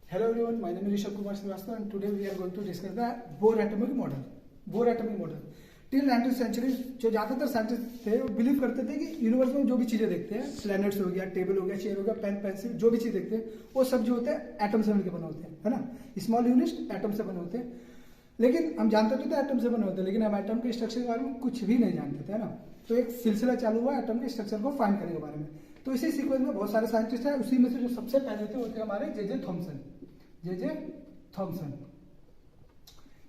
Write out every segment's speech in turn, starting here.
Hello everyone, my name is Rishabh Kumar Srivastava and today we are going to discuss the Bohr atomic model. Bohr atomic model. Till 19th century जो ज़्यादातर scientist थे वो believe करते थे कि universe में जो भी चीज़ें देखते हैं, प्लैनेट्स हो गया, टेबल हो गया, चेयर हो गया, पेन पेंसिल, जो भी चीज़ देखते हैं वो सब जो होते हैं एटम से मिलकर बने होते हैं, है ना। स्मॉल यूनिट एटम से बने होते हैं। लेकिन हम जानते तो थे एटम से बने होते हैं, लेकिन हम एटम के स्ट्रक्चर के बारे में कुछ भी नहीं जानते थे, है ना। तो एक सिलसिला चालू हुआ एटम के स्ट्रक्चर को फाइंड करने के बारे में। तो इसी सीक्वेंस में बहुत सारे साइंटिस्ट हैं, उसी में से जो सबसे पहले थे वो थे हमारे जे थॉमसन।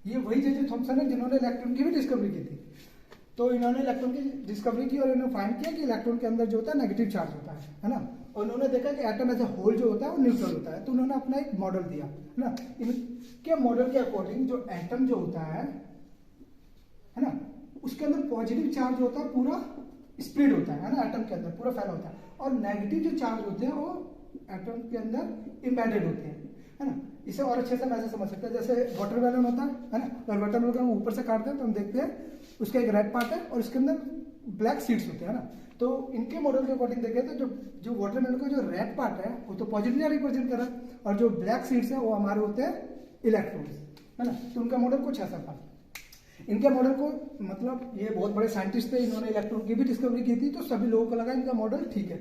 ये वही जे थॉमसन है जिन्होंने इलेक्ट्रॉन की भी डिस्कवरी की थी। तो इन्होंने इलेक्ट्रॉन की डिस्कवरी की और इन्होंने फाइंड किया कि इलेक्ट्रॉन के अंदर जो होता है नेगेटिव चार्ज होता है ना। और उन्होंने देखा कि एटम एज ए होल जो होता है वो न्यूट्रल होता है। तो उन्होंने अपना एक मॉडल दिया, है ना। इनके मॉडल के अकॉर्डिंग जो एटम जो होता है ना, उसके अंदर पॉजिटिव चार्ज होता है, पूरा स्प्रेड होता है ना, एटम के अंदर पूरा फैला होता है। और नेगेटिव जो चार्ज होते हैं वो एटम के अंदर इम्बेडेड होते हैं, है ना। इसे और अच्छे से हम ऐसे समझ सकते हैं, जैसे वाटरमेलन होता है ना। और वाटरमेलन को हम ऊपर से काटते हैं तो हम देखते हैं उसका एक रेड पार्ट है और उसके अंदर ब्लैक सीड्स होते हैं ना। तो इनके मॉडल के अकॉर्डिंग देखें तो जो वाटरमेलन का जो रेड पार्ट है वो तो पॉजिटिव रिप्रेजेंट कर रहा है, और जो ब्लैक सीड्स है वो हमारे होते हैं इलेक्ट्रॉन्स, है ना। तो उनका मॉडल कुछ ऐसा था। इनके मॉडल को मतलब ये बहुत बड़े साइंटिस्ट थे, इन्होंने इलेक्ट्रॉन की भी डिस्कवरी की थी, तो सभी लोगों को लगा इनका मॉडल ठीक है।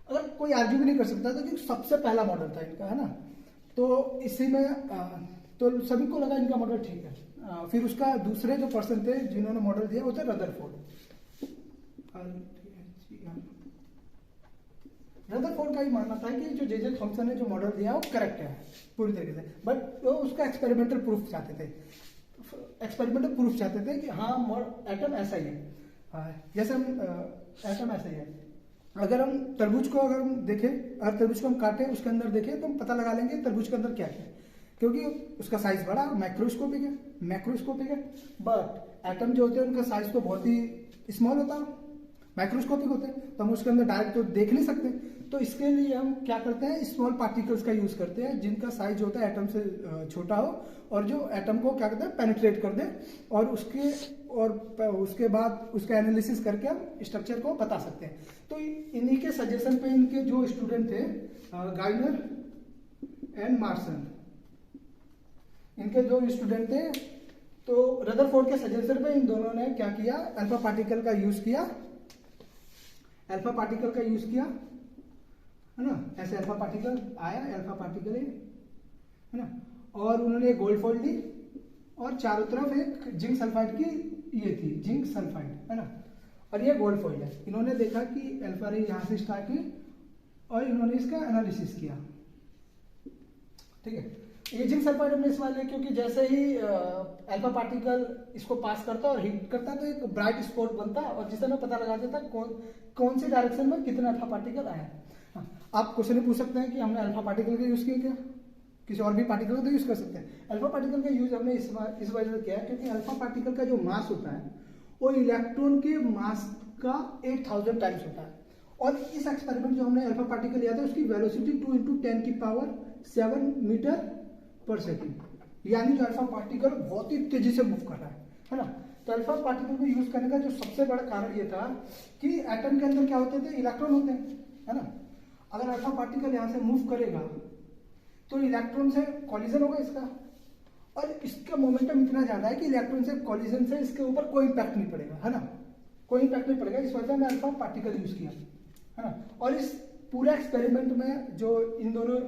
अगर कोई आर्ग्यू भी नहीं कर सकता था कि सबसे पहला मॉडल था इनका, है ना। तो इसी में तो सभी को लगा इनका मॉडल ठीक है। फिर उसका दूसरे जो पर्सन थे जिन्होंने मॉडल दिया वो थे रदरफोर्ड। रदरफोर्ड का ही मानना था कि जो जे थॉमसन ने जो मॉडल दिया वो करेक्ट है पूरी तरीके से, बट वो उसका एक्सपेरिमेंटल प्रूफ चाहते थे। कि हाँ एटम ऐसा ही है, जैसे हम एटम ऐसा ही है। अगर हम तरबूज को अगर हम देखें, अगर तरबूज को हम काटें उसके अंदर देखें तो हम पता लगा लेंगे तरबूज के अंदर क्या है, क्योंकि उसका साइज बड़ा मैक्रोस्कोपिक है। बट एटम जो होते हैं उनका साइज तो बहुत ही स्मॉल होता है, माइक्रोस्कोपिक होते हैं, तो हम उसके अंदर डायरेक्ट तो देख नहीं सकते। तो इसके लिए हम क्या करते हैं, स्मॉल पार्टिकल्स का यूज करते हैं जिनका साइज होता है एटम से छोटा हो और जो एटम को क्या करते हैं पेनिट्रेट कर दे, और उसके बाद उसका एनालिसिस करके हम स्ट्रक्चर को बता सकते हैं। तो इन्हीं के सजेशन पे इनके जो स्टूडेंट थे गाइनर एंड मार्सन, इनके जो स्टूडेंट थे, तो रदरफोर्ड के सजेशन पे इन दोनों ने क्या किया, अल्फा पार्टिकल का यूज किया, है ना। ऐसे अल्फा पार्टिकल आया, है ना। और उन्होंने एक गोल्ड फॉइल ली और चारों तरफ एक जिंक सल्फाइड की ये थी, जिंक सल्फाइड, है ना। और ये गोल्ड फॉइल है। इन्होंने देखा कि अल्फा रे यहां से स्टार्ट की और इन्होंने इसका एनालिसिस किया, ठीक है। ये जिंक सल्फाइड हमने इस वाले क्योंकि जैसे ही अल्फा पार्टिकल इसको पास करता और हिट करता तो एक ब्राइट स्पॉट बनता और जिससे हमें पता लगा देता कौन सी डायरेक्शन में कितना अल्फा पार्टिकल आया। आप क्वेश्चन पूछ सकते हैं कि हमने अल्फा पार्टिकल का यूज किया क्या, किसी और भी पार्टिकल का तो यूज कर सकते हैं। अल्फा पार्टिकल का यूज हमने इस वजह से किया है क्योंकि अल्फा पार्टिकल का जो मास होता है वो इलेक्ट्रॉन के मास का 8000 टाइम्स होता है। और इस एक्सपेरिमेंट जो हमने अल्फा पार्टिकल लिया था उसकी वेलोसिटी 2 × 10⁻7 मीटर पर सेकेंड, यानी जो अल्फा पार्टिकल बहुत ही तेजी से मूव कर रहा है ना। तो अल्फा पार्टिकल को यूज करने का जो सबसे बड़ा कारण ये था कि एटम के अंदर क्या होते थे, इलेक्ट्रॉन होते हैं, है ना। अगर अल्फा पार्टिकल यहाँ से मूव करेगा तो इलेक्ट्रॉन से कॉलिजन होगा इसका, और इसका मोमेंटम इतना ज्यादा है कि इलेक्ट्रॉन से कॉलिजन से इसके ऊपर कोई इम्पैक्ट नहीं पड़ेगा, है ना, कोई इम्पैक्ट नहीं पड़ेगा। इस वजह से मैं अल्फा पार्टिकल यूज किया, है ना। और इस पूरे एक्सपेरिमेंट में जो इन दोनों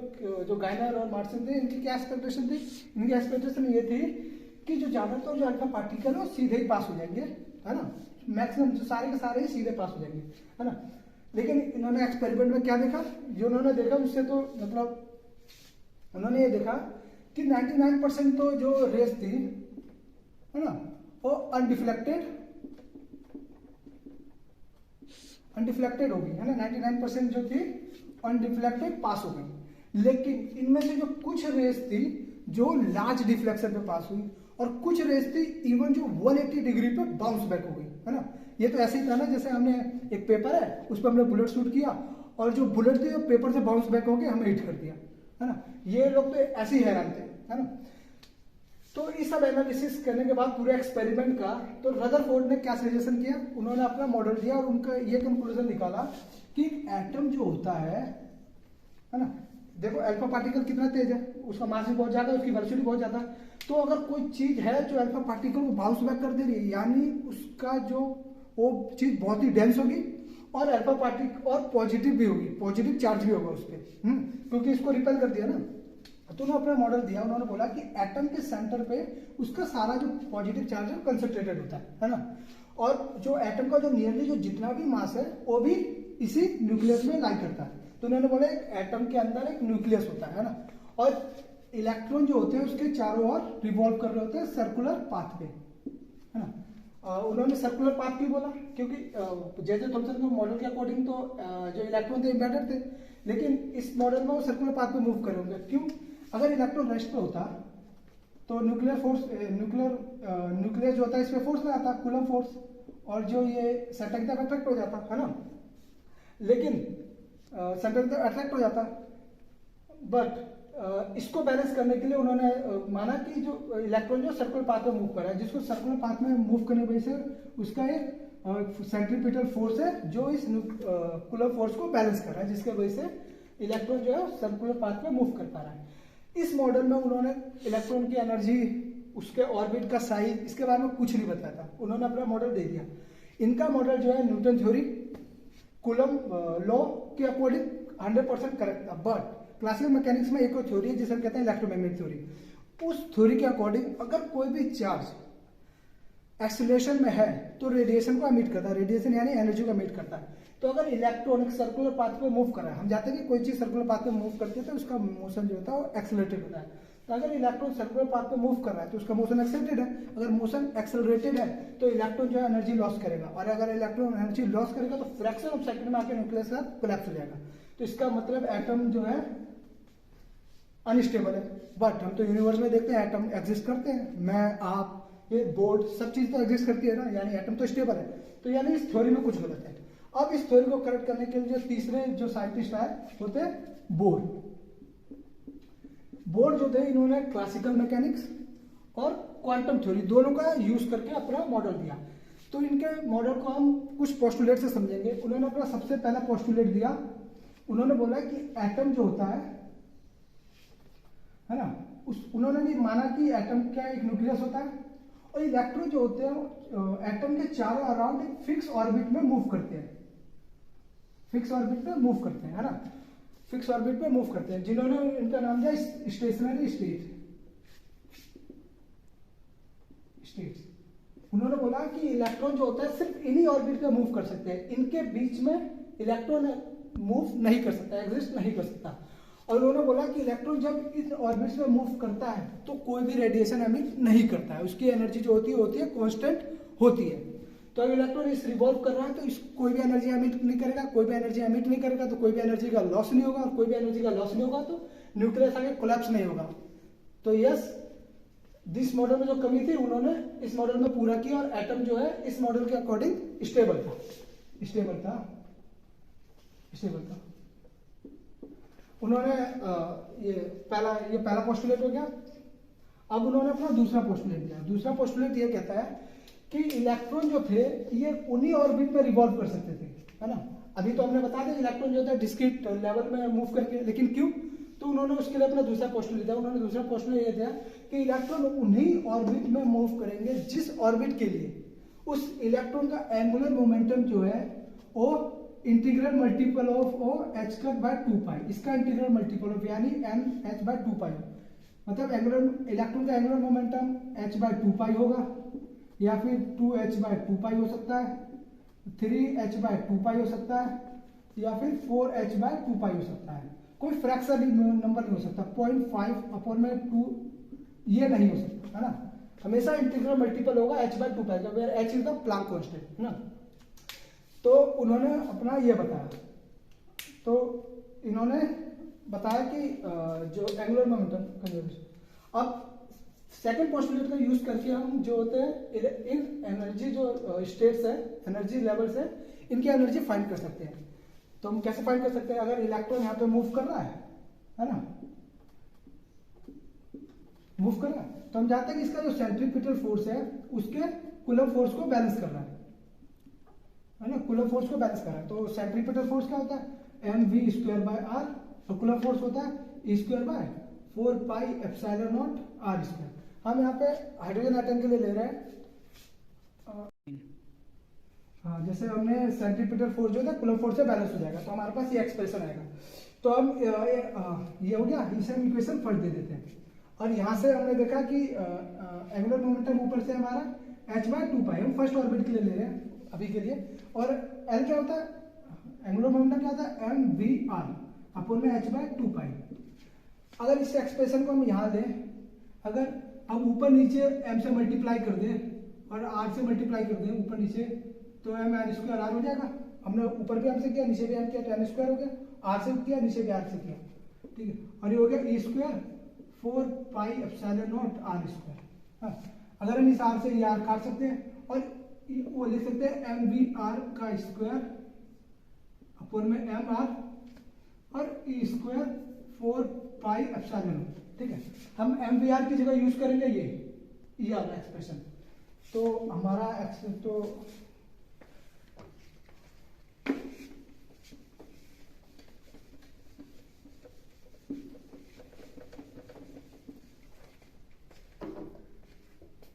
जो गाइनर और मार्सन थे इनकी क्या एक्सपेक्टेशन थी, इनकी एक्सपेक्टेशन ये थी कि जो ज्यादातर जो अल्फा पार्टिकल है सीधे ही पास हो जाएंगे, है ना। मैक्सिमम जो सारे के सारे ही सीधे पास हो जाएंगे, है ना। लेकिन इन्होंने एक्सपेरिमेंट में क्या देखा, जो उन्होंने देखा उससे तो मतलब उन्होंने ये देखा कि 99% तो जो रेस थी, है ना, वो अनडिफ्लेक्टेड होगी, है ना। 99% जो थी अनडिफ्लेक्टेड पास हो गई। लेकिन इनमें से जो कुछ रेस थी जो लार्ज डिफ्लेक्शन पे पास हुई, और कुछ रेस थी इवन जो 180 डिग्री पे बाउंस बैक हो गई, है ना। ये तो ऐसे ही था ना जैसे हमने एक पेपर है उस पर हमने बुलेट शूट किया और जो बुलेट थी पेपर से बाउंस बैक होकर हमें हिट कर दिया, है ना। ये लोग तो ऐसे ही हैरान थे, है ना। तो इस सब एनालिसिस करने के बाद पूरे एक्सपेरिमेंट का तो रदरफोर्ड ने क्या सजेशन किया, उन्होंने अपना मॉडल दिया और उनका ये कंक्लूजन निकाला कि एटम जो होता है ना, देखो अल्फा पार्टिकल कितना तेज है, उसका मास भी बहुत ज्यादा है, उसकी वेलोसिटी बहुत ज्यादा है। तो अगर कोई चीज है जो अल्फा पार्टिकल को बाउंस बैक कर दे रही है, यानी उसका जो वो चीज बहुत ही डेंस होगी और अल्फा पार्टिकल और पॉजिटिव भी होगी, पॉजिटिव चार्ज भी होगा उस पर, क्योंकि इसको रिपेल कर दिया ना। तो उन्होंने अपना मॉडल दिया, उन्होंने बोला कि एटम के सेंटर पे उसका सारा जो पॉजिटिव चार्ज है कंसंट्रेटेड होता है ना, और जो एटम का जो नियरली जो जितना भी मास है वो भी इसी न्यूक्लियस में लाई करता है। तो उन्होंने बोला एक एटम के अंदर एक न्यूक्लियस होता है ना, और इलेक्ट्रॉन जो होते हैं उसके चारों ओर रिवॉल्व कर रहे होते हैं सर्कुलर पाथ पे, है ना। उन्होंने सर्कुलर पाथ क्यों बोला, क्योंकि जे थॉमसन के मॉडल के अकॉर्डिंग तो जो इलेक्ट्रॉन थे एम्बेडेड थे, लेकिन इस मॉडल में वो सर्कुलर पाथ पे मूव कर रहे होंगे। क्यों, अगर इलेक्ट्रॉन रेस्ट पे होता तो न्यूक्लियर फोर्स, न्यूक्लियस जो होता है इस पे फोर्स लगाता, कूलम फोर्स, और जो ये सेंटर तक अट्रैक्ट हो जाता है ना, लेकिन सेंटर तक अट्रैक्ट हो जाता। बट इसको बैलेंस करने के लिए उन्होंने माना कि जो इलेक्ट्रॉन जो सर्कुलर पाथ में मूव कर रहा है, जिसको सर्कुलर पाथ में मूव करने की वजह से उसका एक सेंट्रीपिटल फोर्स है जो इस कूलम फोर्स को बैलेंस कर रहा है, जिसके वजह से इलेक्ट्रॉन जो है सर्कुलर पाथ में मूव कर पा रहा है। इस मॉडल में उन्होंने इलेक्ट्रॉन की एनर्जी, उसके ऑर्बिट का साइज, इसके बारे में कुछ नहीं बताया था, उन्होंने अपना मॉडल दे दिया। इनका मॉडल जो है न्यूटन थ्योरी, कूलम लॉ के अकॉर्डिंग 100% करेक्ट था। बट क्लासिकल मैकेनिक्स में एक और थ्योरी है जिसे हम कहते हैं इलेक्ट्रोमैग्नेटिक थ्योरी। उस थ्योरी के अकॉर्डिंग अगर कोई भी चार्ज एक्सीलरेशन में है तो रेडिएशन को एमिट करता है, रेडिएशन यानी एनर्जी को एमिट करता है। तो अगर इलेक्ट्रॉन एक सर्कुलर पाथ पे मूव कर रहा है, हम जानते हैं कि कोई चीज सर्कुलर पाथ पे मूव करती है तो उसका मोशन जो होता है वो एक्सेलरेटेड होता है। तो अगर इलेक्ट्रॉन सर्कुलर पाथ पे मूव कर रहा है तो उसका मोशन एक्सेलरेटेड है। अगर मोशन एक्सेलरेटेड है तो इलेक्ट्रॉन जो है एनर्जी लॉस करेगा, और अगर इलेक्ट्रॉन एनर्जी लॉस करेगा तो फ्रैक्शन ऑफ सेकंड में आके न्यूक्लियस का कोलैप्स हो जाएगा। तो इसका मतलब एटम जो है अनस्टेबल है। बट हम तो यूनिवर्स में देखते हैं एटम एग्जिस्ट करते हैं, मैं, आप, ये बोर्ड, सब चीज तो एग्जिस्ट करती है ना, यानी एटम तो स्टेबल है। तो यानी इस थ्योरी में कुछ गलत है। अब इस थ्योरी को करेक्ट करने के लिए जो तीसरे जो साइंटिस्ट आए होते हैं बोर। बोर जो थे इन्होंने क्लासिकल मैकेनिक्स और क्वांटम थ्योरी दोनों का यूज करके अपना मॉडल दिया। तो इनके मॉडल को हम कुछ पोस्टुलेट से समझेंगे। उन्होंने अपना सबसे पहला पोस्टुलेट दिया, उन्होंने बोला कि एटम जो होता है ना, उन्होंने भी माना कि एटम क्या एक न्यूक्लियस होता है, और इलेक्ट्रॉन जो होते हैं एटम के चारों अराउंड एक फिक्स ऑर्बिट में मूव करते हैं, फिक्स ऑर्बिट पे मूव करते हैं, है ना, फिक्स ऑर्बिट पे मूव करते हैं, जिन्होंने इनका नाम दिया स्टेशनरी स्टेट्स। उन्होंने बोला कि इलेक्ट्रॉन जो होता है सिर्फ इन्हीं ऑर्बिट पे मूव कर सकते हैं, इनके बीच में इलेक्ट्रॉन मूव नहीं कर सकता, एग्जिस्ट नहीं कर सकता। और उन्होंने बोला कि इलेक्ट्रॉन जब इन ऑर्बिट्स में मूव करता है तो कोई भी रेडिएशन एमिट नहीं करता है, उसकी एनर्जी जो होती है कांस्टेंट होती है। तो अगर इलेक्ट्रॉन इस रिवॉल्व कर रहा है तो इस कोई भी एनर्जी एमिट नहीं करेगा, कोई भी एनर्जी एमिट नहीं करेगा तो कोई भी एनर्जी का लॉस नहीं होगा, और कोई भी एनर्जी का लॉस नहीं होगा तो न्यूक्लियस आगे कोलैप्स नहीं होगा। तो यस, दिस मॉडल में जो कमी थी उन्होंने इस मॉडल में पूरा किया, और एटम जो है इस मॉडल के अकॉर्डिंग स्टेबल था। उन्होंने ये पहला पोस्टुलेट हो गया। अब उन्होंने अपना दूसरा पोस्टुलेट दिया। दूसरा पोस्टुलेट ये कहता है कि इलेक्ट्रॉन जो थे ये उन्हीं ऑर्बिट में रिवॉल्व कर सकते थे, है ना। अभी तो हमने बता दिया इलेक्ट्रॉन जो है डिस्क्रीट लेवल में मूव करके, लेकिन क्यों, तो उन्होंने उसके लिए अपना दूसरा पोस्टुलेट दिया। उन्होंने दूसरा पोस्टुलेट ये दिया कि इलेक्ट्रॉन उन्हीं ऑर्बिट में मूव करेंगे जिस ऑर्बिट के लिए उस इलेक्ट्रॉन का एंगुलर मोमेंटम जो है वो integral multiple of oh h cut by 2 pi, इसका इंटीग्रल मल्टीपल ऑफ यानी एन एच बाय 2 पाई, मतलब एंगुलर इलेक्ट्रॉन का angular momentum h by 2 pi होगा, या फिर 2h बाय 2 पाई हो सकता है, 3h बाय 2 पाई हो सकता है, या फिर 4h बाय 2 पाई हो सकता है। कोई फ्रैक्शन नंबर नहीं हो सकता, 0.5 अपॉन में 2 ये नहीं हो सकता, है ना। हमेशा इंटीग्रल मल्टीपल होगा h बाय 2 पाई का, where h is the Planck constant, है ना। तो उन्होंने अपना ये बताया, तो इन्होंने बताया कि जो एंगुलर मोमेंटम कंजर्वेशन। अब सेकंड पोस्टुलेट का यूज करके हम जो होते हैं इन एनर्जी जो स्टेट्स है, एनर्जी लेवल्स है, इनकी एनर्जी फाइंड कर सकते हैं। तो हम कैसे फाइंड कर सकते हैं, अगर इलेक्ट्रॉन यहाँ पे मूव कर रहा है ना, मूव कर रहा है, तो हम जानते हैं कि इसका जो सेंट्रीपिटल फोर्स है उसके कूलम फोर्स को बैलेंस कर रहा है ना, कूलम फोर्स को बैलेंस कर रहा है। तो सेंट्रीपिटल फोर्स क्या होता है, mv² बाय r, और कूलम फोर्स होता है E square by 4 pi epsilon naught are square. हम यहाँ पे हाइड्रोजन एटम के लिए ले रहे हैं, हाँ, जैसे हमने सेंट्रीपिटल फोर्स जो था कूलम्ब फोर्स से बैलेंस हो जाएगा, तो हमारे पास ये एक्सप्रेशन आएगा। तो हम ये हो गया, इसे हम इक्वेशन फर्स्ट दे देते हैं। और यहाँ से हमने देखा कि एंगुलर मोमेंटम ऊपर से हमारा h/2π, हम फर्स्ट ऑर्बिट के लिए ले रहे हैं अभी के लिए। और L क्या होता है, एंगुलर मोमेंटम क्या होता है, mvr अपोन में h/2π। अगर इस एक्सप्रेशन को हम यहाँ लें, अगर हम ऊपर नीचे m से मल्टीप्लाई कर दें और r से मल्टीप्लाई कर दें ऊपर नीचे, तो m n² r हो जाएगा। हमने ऊपर भी m से किया, नीचे भी m किया, तो n² हो गया, r से किया, नीचे भी r से किया, ठीक है। और ये हो गया e square 4 pi epsilon naught are square. अगर हम इस r से ये r काट सकते हैं और वो लिख सकते हैं mvr का स्क्वायर अपोन में mr और e square 4 pi epsilon not, ठीक है। हम mvr की जगह यूज करेंगे ये वाला एक्सप्रेशन। तो हमारा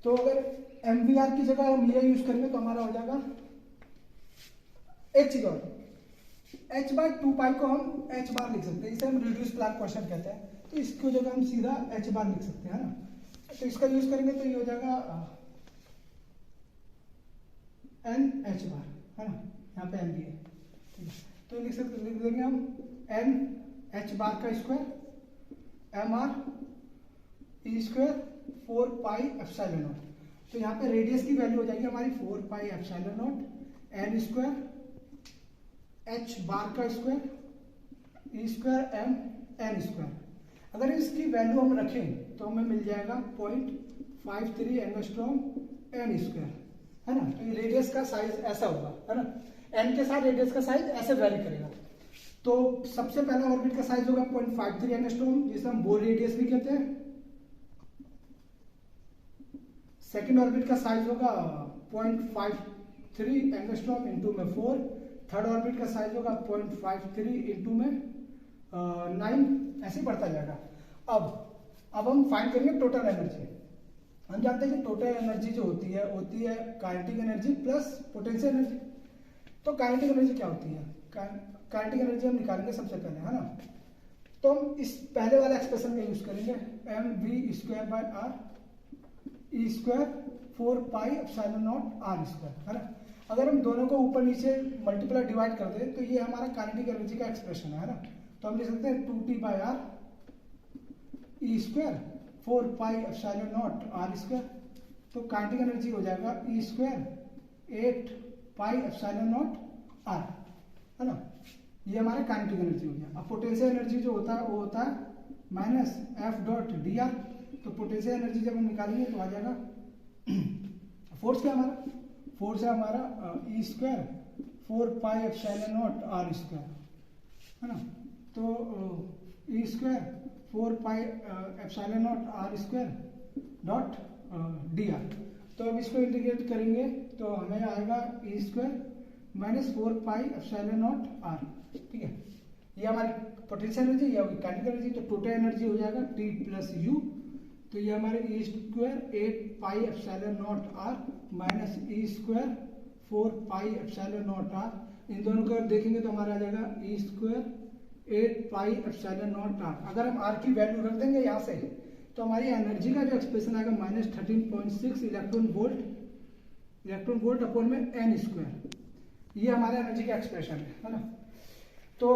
तो अगर mvr की जगह हम ये यूज करेंगे तो हमारा हो जाएगा एक चीज और, h/2π को हम h बार लिख सकते हैं, इसे हम रिड्यूस प्लांक क्वेश्चन कहते हैं। तो इसको जगह हम सीधा h बार लिख सकते हैं, है ना। तो इसका यूज करेंगे तो ये हो जाएगा n h बार, है ना, यहाँ पे n भी है, ठीक है। तो लिख देंगे हम n h बार का square mr e square 4 pi epsilon not. तो यहाँ पे रेडियस की वैल्यू हो जाएगी हमारी 4 pi epsilon not n square h बार का square e square m n square. अगर इसकी वैल्यू हम रखें तो हमें मिल जाएगा 0.53 एंगस्ट्रॉम n स्क्वायर, है ना। तो ये रेडियस का साइज ऐसा होगा, है ना, n के साथ रेडियस का साइज ऐसे वैरी करेगा। तो सबसे पहला ऑर्बिट का साइज होगा 0.53 एंगस्ट्रॉम, जिसे हम बोर रेडियस भी कहते हैं। सेकेंड ऑर्बिट का साइज होगा 0.53 एंगस्ट्रॉम इंटू में 4। थर्ड ऑर्बिट का साइज होगा 0.53 इंटू में 9, ऐसे ही बढ़ता जाएगा। अब हम फाइंड करेंगे टोटल एनर्जी। हम जानते हैं कि टोटल एनर्जी जो होती है kinetic energy plus potential energy. तो काइनेटिक एनर्जी क्या होती है, काइनेटिक एनर्जी हम निकालेंगे सबसे पहले, है ना। तो हम इस पहले वाला एक्सप्रेशन का यूज करेंगे, mv square by r E square 4 pi epsilon naught are square, है ना। अगर हम दोनों को ऊपर नीचे मल्टीप्लाई डिवाइड कर दें तो ये हमारा काइनेटिक एनर्जी का एक्सप्रेशन है ना। तो हम लिख सकते हैं 2t by r E square 4 pi epsilon naught are square. तो काइनेटिक एनर्जी हो जाएगा E square 8 pi epsilon naught R, है ना। ये हमारा काइनेटिक एनर्जी हो गया। अब पोटेंशियल एनर्जी जो होता है वो होता है minus F dot D R. तो पोटेंशियल एनर्जी जब हम निकालेंगे तो आ जाएगा फोर्स क्या हमारा, फोर्स है हमारा E square 4 pi epsilon naught are square, है ना। तो E square 4 pi epsilon naught are square dot D R. तो अब इसको इंटीग्रेट करेंगे तो हमें आएगा E square minus 4 pi epsilon naught R, ठीक है। ये हमारी पोटेंशियल एनर्जी, ये होगी काइनेटिक एनर्जी। तो टोटल एनर्जी हो जाएगा टी प्लस यू। तो ये हमारे E square 8 pi epsilon naught are minus E square 4 pi epsilon naught R. इन दोनों को देखेंगे तो हमारा आ जाएगा E square 8 pi epsilon naught R. अगर हम आर की वैल्यू रख देंगे यहाँ से तो हमारी एनर्जी का जो एक्सप्रेशन आएगा माइनस 13.6 इलेक्ट्रॉन वोल्ट अपॉन में एन स्क्वायर। ये हमारा एनर्जी का एक्सप्रेशन है ना। तो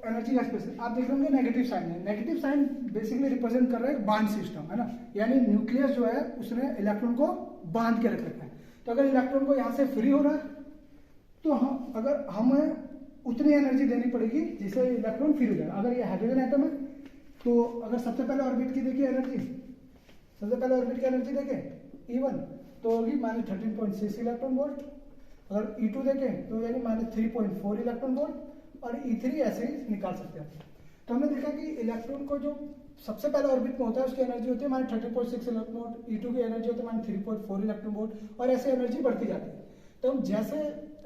एनर्जी का एक्सप्रेशन आप देख रहे होंगे नेगेटिव साइन है। नेगेटिव साइन बेसिकली रिप्रेजेंट कर रहा है बांध सिस्टम, है ना। यानी न्यूक्लियस जो है उसने इलेक्ट्रॉन को बांध के रख रखा है। तो अगर इलेक्ट्रॉन को यहाँ से फ्री हो रहा है तो अगर हमें उतनी एनर्जी देनी पड़ेगी जिससे इलेक्ट्रॉन फ्री हो जाएगा। अगर ये हाइड्रोजन एटम है तो अगर सबसे पहले ऑर्बिट की देखिए एनर्जी, सबसे पहले ऑर्बिट की एनर्जी देखें E1 तो होगी माइनस 13.6 इलेक्ट्रॉन वोल्ट। अगर E2 देखें तो यानी माइनस 3.4 इलेक्ट्रॉन वोल्ट। और E3 ऐसे ही निकाल सकते हैं। तो हमने देखा कि इलेक्ट्रॉन को जो सबसे पहले ऑर्बिट में होता है उसकी एनर्जी होती है माइनस 13.6 इलेक्ट्रॉन वोल्ट। E2 की एनर्जी होती है माइनस 3.4 इलेक्ट्रॉन वोल्ट और ऐसे एनर्जी बढ़ती जाती है। तो हम जैसे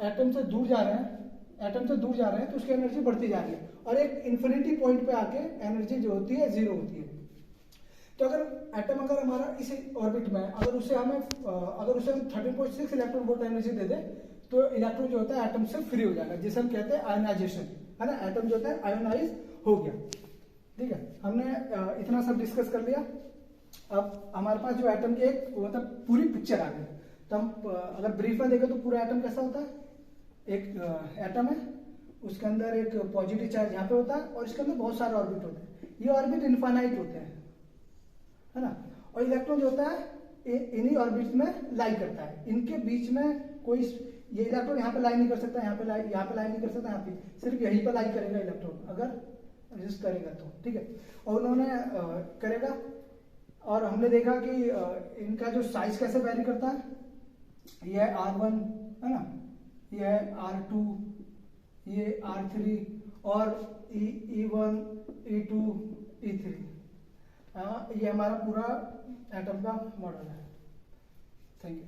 एटम से दूर जा रहे हैं एटम से दूर जा रहे हैं तो उसकी एनर्जी बढ़ती जा रही है, और एक इन्फिनिटी पॉइंट पे आके एनर्जी जो होती है जीरो होती है। तो अगर एटम अगर हमारा इस ऑर्बिट में अगर उसे हम 13.6 इलेक्ट्रॉन वोल्ट एनर्जी दे दे तो इलेक्ट्रॉन जो होता है एटम से फ्री हो जाएगा, जिसे हम कहते हैं आयोनाइजेशन, है ना। एटम जो होता है आयोनाइज हो गया। ठीक है, हमने इतना सब डिस्कस कर लिया। अब हमारे पास जो एटम की एक मतलब पूरी पिक्चर आ गई। तो हम अगर ब्रीफ में देखें तो पूरा एटम कैसा होता है, एक एटम है, उसके अंदर एक पॉजिटिव चार्ज यहाँ पे होता है और इसके अंदर बहुत सारे ऑर्बिट होते हैं। ये ऑर्बिट इनफाइनाइट होते हैं, है ना। और इलेक्ट्रॉन जो होता है इन्हीं ऑर्बिट्स में लाई करता है। इनके बीच में कोई ये इलेक्ट्रॉन यहाँ पे लाई नहीं कर सकता, यहाँ पे लाई नहीं कर सकता, यहाँ पे सिर्फ यहीं पर लाई करेगा इलेक्ट्रॉन अगर रेजिस्ट करेगा तो। ठीक है, और उन्होंने करेगा, और हमने देखा कि इनका जो साइज कैसे वैरी करता है। ये है R1, है ना, ये है R2, ये R3 और E1, E2, E3। ये हमारा पूरा एटम का मॉडल है। Thank you.